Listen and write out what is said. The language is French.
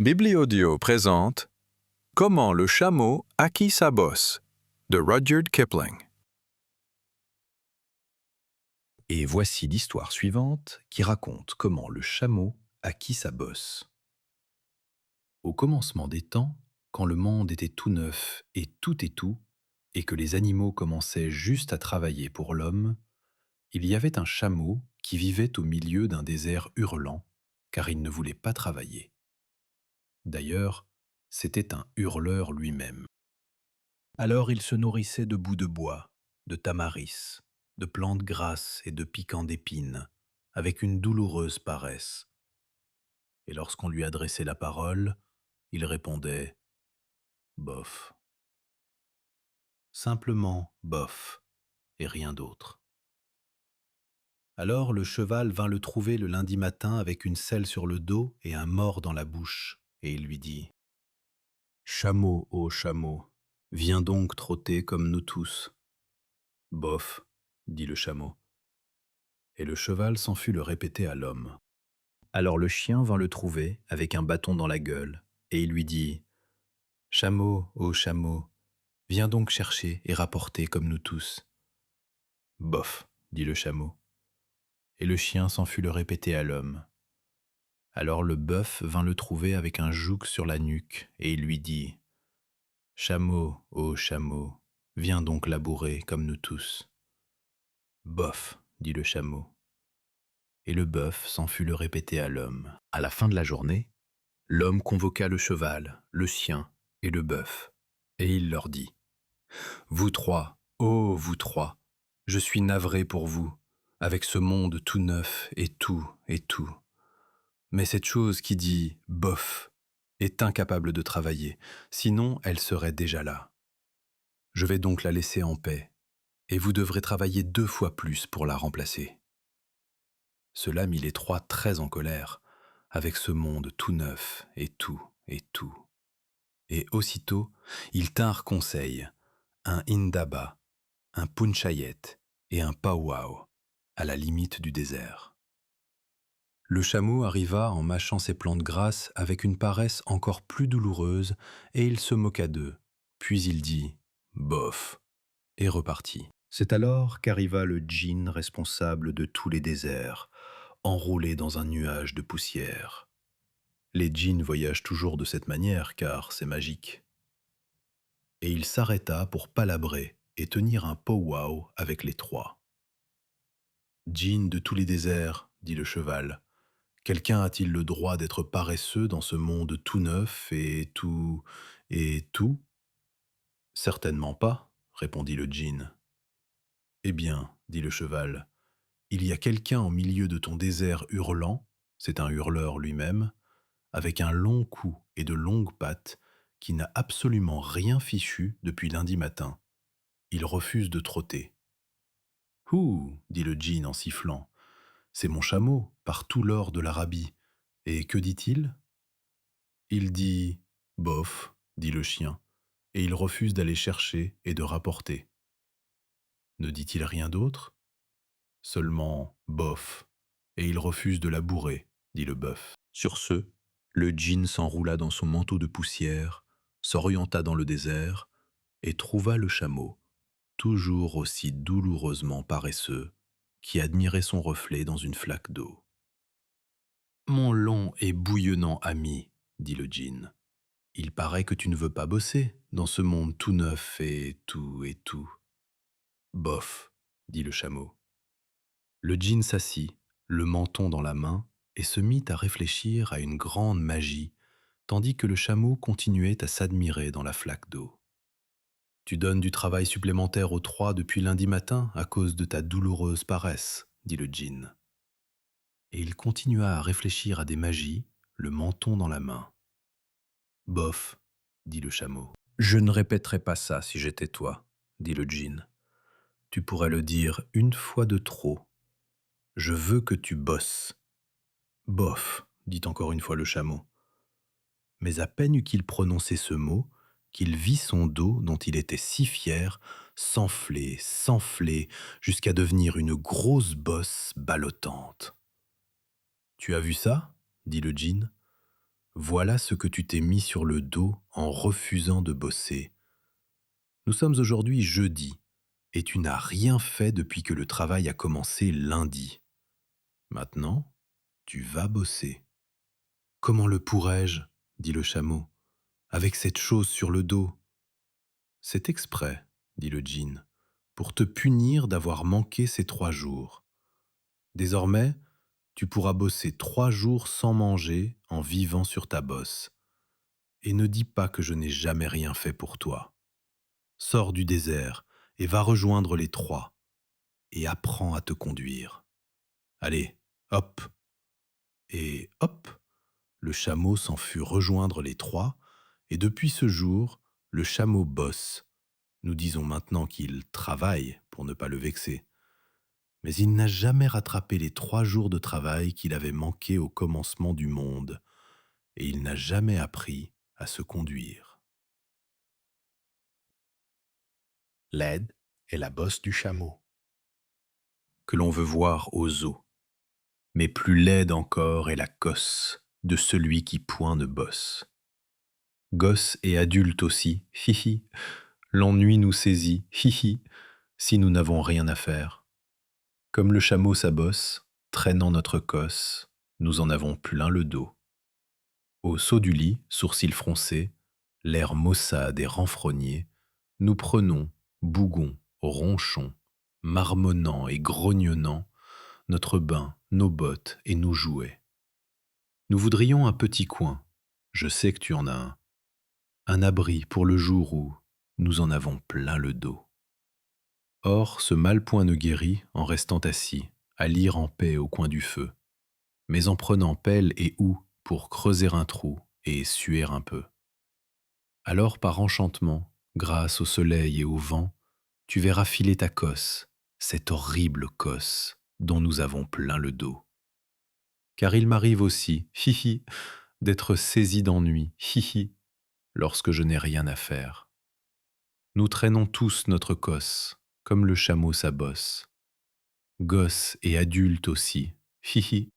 Bibliodio présente Comment le chameau acquit sa bosse de Rudyard Kipling. Et voici l'histoire suivante qui raconte comment le chameau acquit sa bosse. Au commencement des temps, quand le monde était tout neuf et tout, et que les animaux commençaient juste à travailler pour l'homme, il y avait un chameau qui vivait au milieu d'un désert hurlant, car il ne voulait pas travailler. D'ailleurs, c'était un hurleur lui-même. Alors il se nourrissait de bouts de bois, de tamaris, de plantes grasses et de piquants d'épines, avec une douloureuse paresse. Et lorsqu'on lui adressait la parole, il répondait « bof ». Simplement « bof » et rien d'autre. Alors le cheval vint le trouver le lundi matin avec une selle sur le dos et un mors dans la bouche, et il lui dit « Chameau, ô chameau, viens donc trotter comme nous tous. »« Bof », dit le chameau. Et le cheval s'en fut le répéter à l'homme. Alors le chien vint le trouver avec un bâton dans la gueule, et il lui dit « Chameau, ô chameau, viens donc chercher et rapporter comme nous tous. »« Bof », dit le chameau. Et le chien s'en fut le répéter à l'homme. Alors le bœuf vint le trouver avec un joug sur la nuque, et il lui dit « Chameau, ô chameau, viens donc labourer comme nous tous. »« Bof », dit le chameau. Et le bœuf s'en fut le répéter à l'homme. À la fin de la journée, l'homme convoqua le cheval, le chien et le bœuf, et il leur dit « Vous trois, ô vous trois, je suis navré pour vous, avec ce monde tout neuf et tout. Mais cette chose qui dit « bof » est incapable de travailler, sinon elle serait déjà là. Je vais donc la laisser en paix, et vous devrez travailler 2 fois plus pour la remplacer. » Cela mit les trois très en colère, avec ce monde tout neuf et tout. Et aussitôt, ils tinrent conseil, un indaba, un punchayet et un powwow, à la limite du désert. Le chameau arriva en mâchant ses plantes grasses avec une paresse encore plus douloureuse, et il se moqua d'eux. Puis il dit « bof » et repartit. C'est alors qu'arriva le djinn responsable de tous les déserts, enroulé dans un nuage de poussière. Les djinns voyagent toujours de cette manière, car c'est magique. Et il s'arrêta pour palabrer et tenir un pow-wow avec les trois. « Djinn de tous les déserts, dit le cheval, quelqu'un a-t-il le droit d'être paresseux dans ce monde tout neuf et tout. Certainement pas, répondit le djinn. Eh bien, dit le cheval, il y a quelqu'un au milieu de ton désert hurlant, c'est un hurleur lui-même, avec un long cou et de longues pattes, qui n'a absolument rien fichu depuis lundi matin. Il refuse de trotter. « Ouh » dit le djinn en sifflant, « c'est mon chameau, par tout l'or de l'Arabie. Et que dit-il » Il dit « bof » dit le chien, et il refuse d'aller chercher et de rapporter. Ne dit-il rien d'autre ? Seulement « bof » et il refuse de labourer, dit le bœuf. Sur ce, le djinn s'enroula dans son manteau de poussière, s'orienta dans le désert et trouva le chameau, toujours aussi douloureusement paresseux, qui admirait son reflet dans une flaque d'eau. « Mon long et bouillonnant ami, dit le djinn, il paraît que tu ne veux pas bosser dans ce monde tout neuf et tout. Bof, dit le chameau. Le djinn s'assit, le menton dans la main, et se mit à réfléchir à une grande magie, tandis que le chameau continuait à s'admirer dans la flaque d'eau. Tu donnes du travail supplémentaire aux trois depuis lundi matin à cause de ta douloureuse paresse, dit le djinn. Et il continua à réfléchir à des magies, le menton dans la main. Bof, dit le chameau. Je ne répéterai pas ça si j'étais toi, dit le djinn. Tu pourrais le dire une fois de trop. Je veux que tu bosses. Bof, dit encore une fois le chameau. Mais à peine eut-il prononcé ce mot, qu'il vit son dos, dont il était si fier, s'enfler, jusqu'à devenir une grosse bosse ballottante. Tu as vu ça ? Dit le djinn. voilà ce que tu t'es mis sur le dos en refusant de bosser. Nous sommes aujourd'hui jeudi, et tu n'as rien fait depuis que le travail a commencé lundi. Maintenant, tu vas bosser. Comment le pourrais-je, dit le chameau, avec cette chose sur le dos? C'est exprès, dit le djinn, pour te punir d'avoir manqué ces 3 jours. Désormais, tu pourras bosser 3 jours sans manger en vivant sur ta bosse. Et ne dis pas que je n'ai jamais rien fait pour toi. Sors du désert et va rejoindre les trois, et apprends à te conduire. Allez, hop. Et hop, le chameau s'en fut rejoindre les trois, et depuis ce jour, le chameau bosse. Nous disons maintenant qu'il travaille pour ne pas le vexer. Mais il n'a jamais rattrapé les 3 jours de travail qu'il avait manqués au commencement du monde, et il n'a jamais appris à se conduire. L'aide est la bosse du chameau, que l'on veut voir au zoo. Mais plus laide encore est la cosse de celui qui point ne bosse. Gosse et adulte aussi, hihi, l'ennui nous saisit, hihi, si nous n'avons rien à faire. Comme le chameau sa bosse, traînant notre cosse, nous en avons plein le dos. Au saut du lit, sourcils froncés, l'air maussade et renfrogné, nous prenons, bougons, ronchons, marmonnant et grognonnant, notre bain, nos bottes et nos jouets. Nous voudrions un petit coin, je sais que tu en as un abri pour le jour où nous en avons plein le dos. Or, ce mal point ne guérit en restant assis, à lire en paix au coin du feu, mais en prenant pelle et houe pour creuser un trou et suer un peu. Alors, par enchantement, grâce au soleil et au vent, tu verras filer ta cosse, cette horrible cosse dont nous avons plein le dos. Car il m'arrive aussi, hihi, d'être saisi d'ennui, hihi, lorsque je n'ai rien à faire. Nous traînons tous notre cosse, comme le chameau sa bosse. Gosse et adulte aussi, hihi,